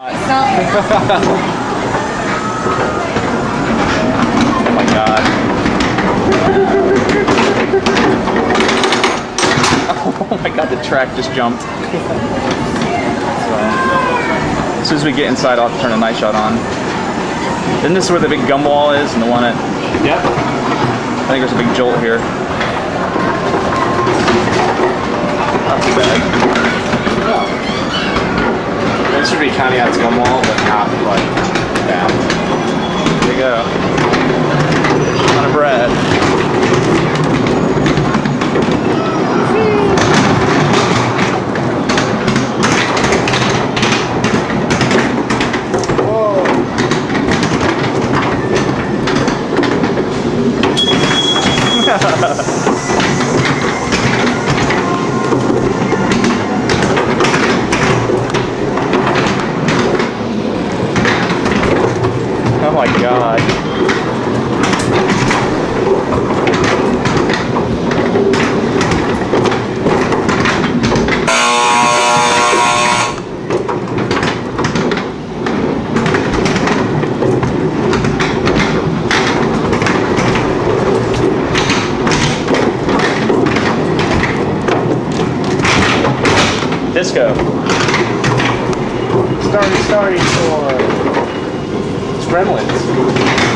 Oh my god. Oh my god, the track just jumped. So, as soon as we get inside, I'll have to turn a night shot on. Isn't this where the big gum wall is and the one at... Yep. I think there's a big jolt here. Not too bad. This should be Conneaut's gum wall, but not like down. There you go. On a bread. Oh my god. Disco. Starry, starry shore. It's Gremlins.